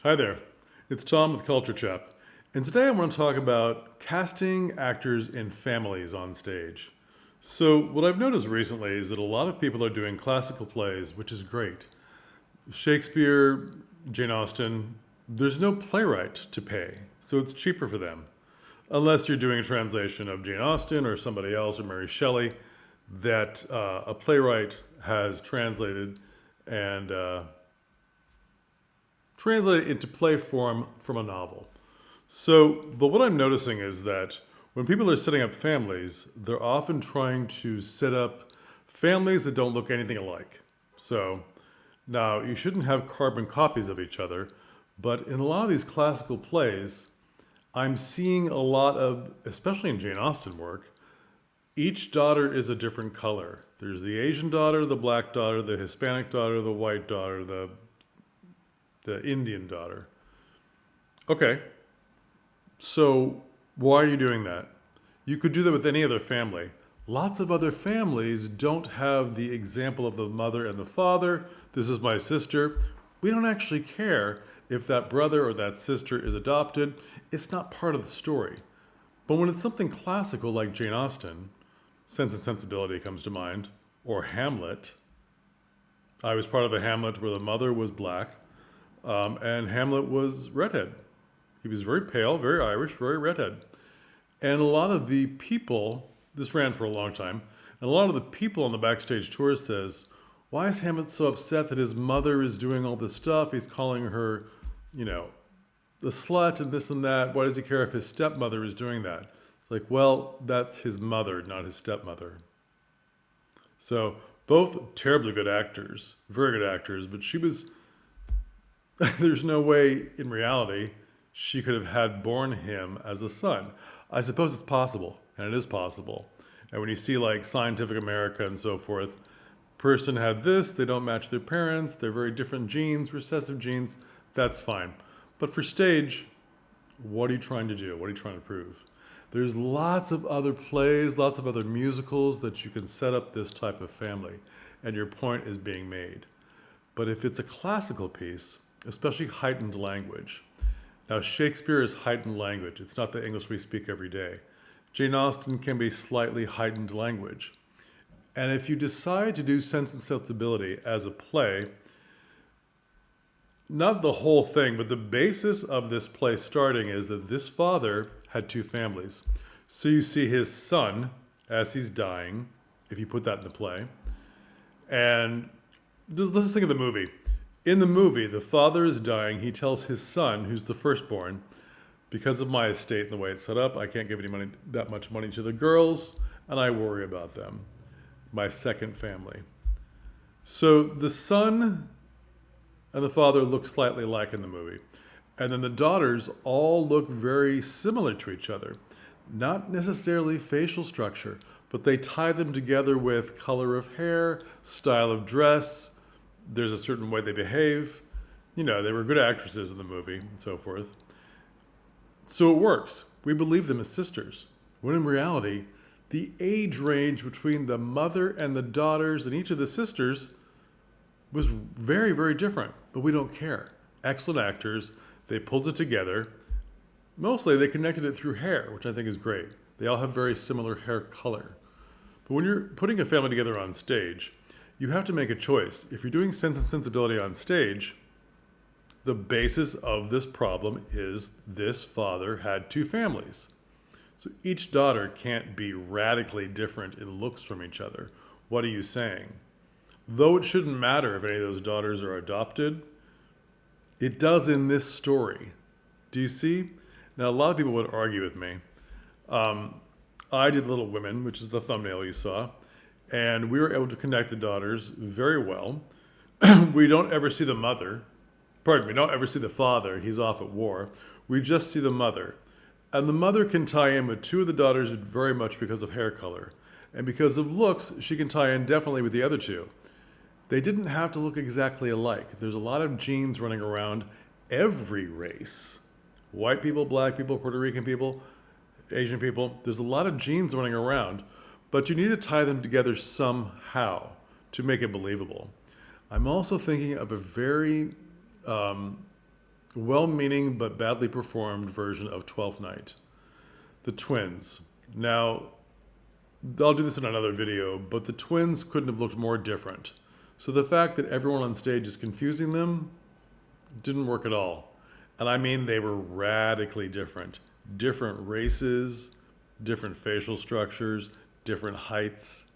Hi there, it's Tom with Culture Chap, and today I want to talk about casting actors in families on stage. So, what I've noticed recently is that a lot of people are doing classical plays, which is great. Shakespeare, Jane Austen, there's no playwright to pay, so it's cheaper for them. Unless you're doing a translation of Jane Austen or somebody else or Mary Shelley that a playwright has translated and translate it into play form from a novel. But what I'm noticing is that when people are setting up families, they're often trying to set up families that don't look anything alike. So now you shouldn't have carbon copies of each other, but in a lot of these classical plays, I'm seeing a lot of, especially in Jane Austen work, each daughter is a different color. There's the Asian daughter, the black daughter, the Hispanic daughter, the white daughter, the Indian daughter. Okay, so why are you doing that? You could do that with any other family. Lots of other families don't have the example of the mother and the father. This is my sister. We don't actually care if that brother or that sister is adopted. It's not part of the story. But when it's something classical like Jane Austen, Sense and Sensibility comes to mind, or Hamlet. I was part of a Hamlet where the mother was black, and Hamlet was redhead. He was very pale, very Irish, very redhead. And a lot of the people, this ran for a long time, and a lot of the people on the backstage tour says, why is Hamlet so upset that his mother is doing all this stuff? He's calling her, you know, the slut and this and that. Why does he care if his stepmother is doing that? It's like, well, that's his mother, not his stepmother. So both terribly good actors, very good actors, but she was, there's no way in reality she could have had born him as a son. I suppose it's possible, and it is possible. And when you see like Scientific America and so forth, person had this, they don't match their parents, they're very different genes, recessive genes, that's fine. But for stage, what are you trying to do? What are you trying to prove? There's lots of other plays, lots of other musicals that you can set up this type of family, and your point is being made. But if it's a classical piece, especially heightened language, now Shakespeare is heightened language. It's not the English we speak every day. Jane Austen can be slightly heightened language. And if you decide to do Sense and Sensibility as a play, not the whole thing, but the basis of this play starting is that this father had two families. So you see his son as he's dying, if you put that in the play. And let's just think of the movie. In the movie, the father is dying. He tells his son, who's the firstborn, because of my estate and the way it's set up, I can't give any money, that much money to the girls, and I worry about them, my second family. So the son and the father look slightly alike in the movie. And then the daughters all look very similar to each other. Not necessarily facial structure, but they tie them together with color of hair, style of dress. There's a certain way they behave. You know, they were good actresses in the movie and so forth. So it works. We believe them as sisters. When in reality, the age range between the mother and the daughters and each of the sisters was very, very different. But we don't care. Excellent actors. They pulled it together. Mostly they connected it through hair, which I think is great. They all have very similar hair color. But when you're putting a family together on stage, you have to make a choice. If you're doing Sense and Sensibility on stage, the basis of this problem is this father had two families. So each daughter can't be radically different in looks from each other. What are you saying? Though it shouldn't matter if any of those daughters are adopted, it does in this story. Do you see? Now, a lot of people would argue with me. I did Little Women, which is the thumbnail you saw, and we were able to connect the daughters very well. We don't ever see the mother. Pardon me, don't ever see the father. He's off at war. We just see the mother. And the mother can tie in with two of the daughters very much because of hair color. And because of looks, she can tie in definitely with the other two. They didn't have to look exactly alike. There's a lot of genes running around every race. White people, black people, Puerto Rican people, Asian people. There's a lot of genes running around, but you need to tie them together somehow to make it believable. I'm also thinking of a very well-meaning but badly performed version of Twelfth Night. The twins. Now, I'll do this in another video, but the twins couldn't have looked more different. So the fact that everyone on stage is confusing them didn't work at all. And I mean, they were radically different. Different races, different facial structures, different heights,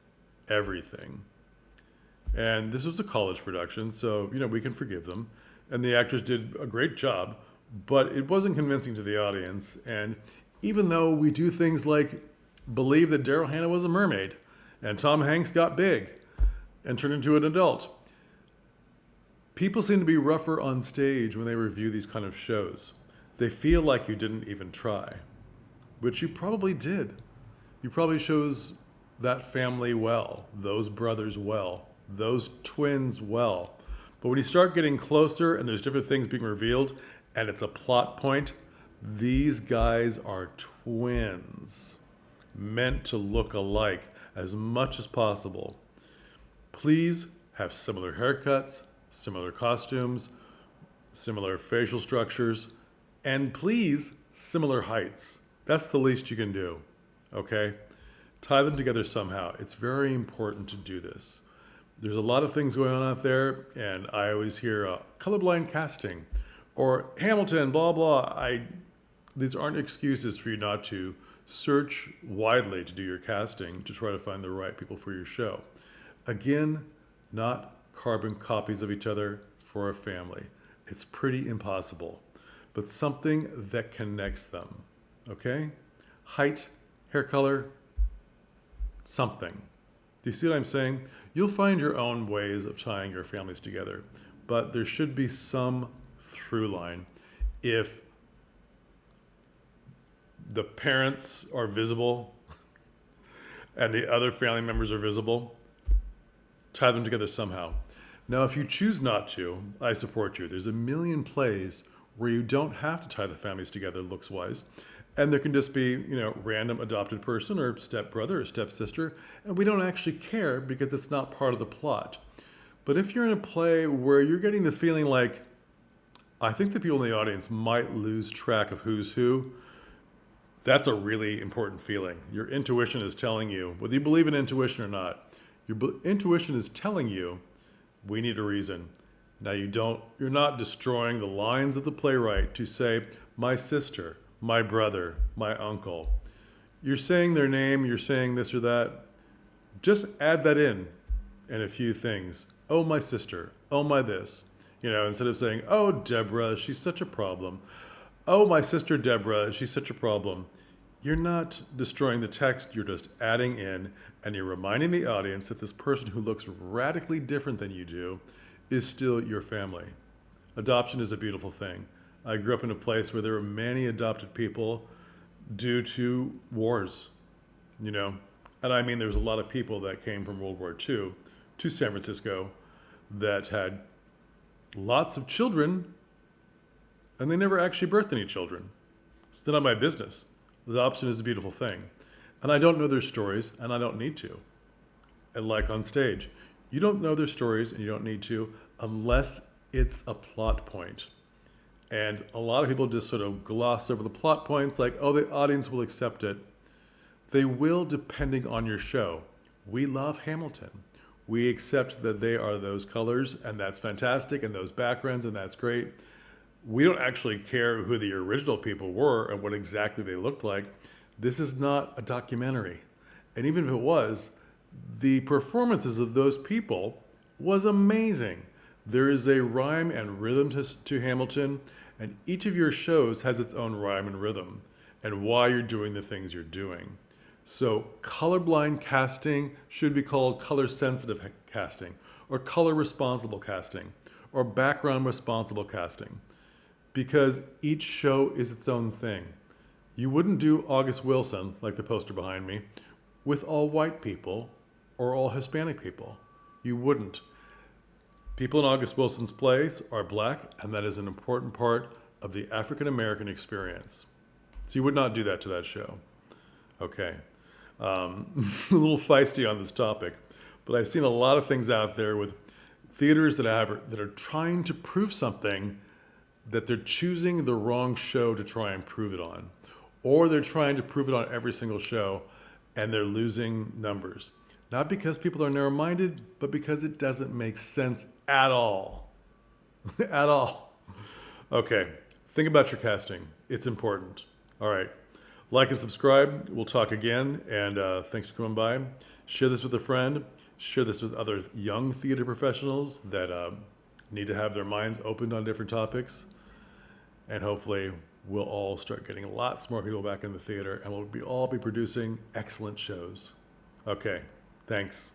everything. And this was a college production, so, we can forgive them. And the actors did a great job, but it wasn't convincing to the audience. And even though we do things like believe that Daryl Hannah was a mermaid and Tom Hanks got big and turned into an adult, people seem to be rougher on stage when they review these kind of shows. They feel like you didn't even try, which you probably did. You probably chose that family well, those brothers well, those twins well. But when you start getting closer and there's different things being revealed and it's a plot point, these guys are twins, meant to look alike as much as possible. Please have similar haircuts, similar costumes, similar facial structures, and please, similar heights. That's the least you can do, okay? Tie them together somehow. It's very important to do this. There's a lot of things going on out there, and I always hear colorblind casting or Hamilton, blah, blah. These aren't excuses for you not to search widely to do your casting to try to find the right people for your show. Again, not carbon copies of each other for a family. It's pretty impossible, but something that connects them, okay? Height, hair color, something. Do you see what I'm saying? You'll find your own ways of tying your families together, but there should be some through line. If the parents are visible and the other family members are visible, tie them together somehow. Now, if you choose not to, I support you. There's a million plays where you don't have to tie the families together looks-wise, and there can just be, random adopted person or stepbrother or stepsister, and we don't actually care because it's not part of the plot. But if you're in a play where you're getting the feeling like, I think the people in the audience might lose track of who's who, that's a really important feeling. Your intuition is telling you, whether you believe in intuition or not, your intuition is telling you, we need a reason. Now you're not destroying the lines of the playwright to say, my sister, my brother, my uncle. You're saying their name, you're saying this or that. Just add that in and a few things. Oh, my sister. Oh, my this. Instead of saying, oh, Deborah, she's such a problem. Oh, my sister Deborah, she's such a problem. You're not destroying the text, you're just adding in, and you're reminding the audience that this person who looks radically different than you do is still your family. Adoption is a beautiful thing. I grew up in a place where there were many adopted people due to wars, And I mean, there's a lot of people that came from World War II to San Francisco that had lots of children, and they never actually birthed any children. It's none of my business. Adoption is a beautiful thing. And I don't know their stories, and I don't need to. And like on stage, you don't know their stories, and you don't need to, unless it's a plot point. And a lot of people just sort of gloss over the plot points like, oh, the audience will accept it. They will, depending on your show. We love Hamilton. We accept that they are those colors, and that's fantastic, and those backgrounds, and that's great. We don't actually care who the original people were and what exactly they looked like. This is not a documentary. And even if it was, the performances of those people was amazing. There is a rhyme and rhythm to Hamilton, and each of your shows has its own rhyme and rhythm and why you're doing the things you're doing. So colorblind casting should be called color-sensitive casting, or color-responsible casting, or background-responsible casting, because each show is its own thing. You wouldn't do August Wilson, like the poster behind me, with all white people or all Hispanic people. You wouldn't. People in August Wilson's plays are black, and that is an important part of the African-American experience. So you would not do that to that show. Okay. A little feisty on this topic, but I've seen a lot of things out there with theaters that are trying to prove something that they're choosing the wrong show to try and prove it on, or they're trying to prove it on every single show and they're losing numbers. Not because people are narrow minded, but because it doesn't make sense at all. At all. Okay, think about your casting. It's important. All right. Like and subscribe. We'll talk again. And thanks for coming by. Share this with a friend. Share this with other young theater professionals that need to have their minds opened on different topics. And hopefully, we'll all start getting lots more people back in the theater and we'll all be producing excellent shows. Okay, thanks.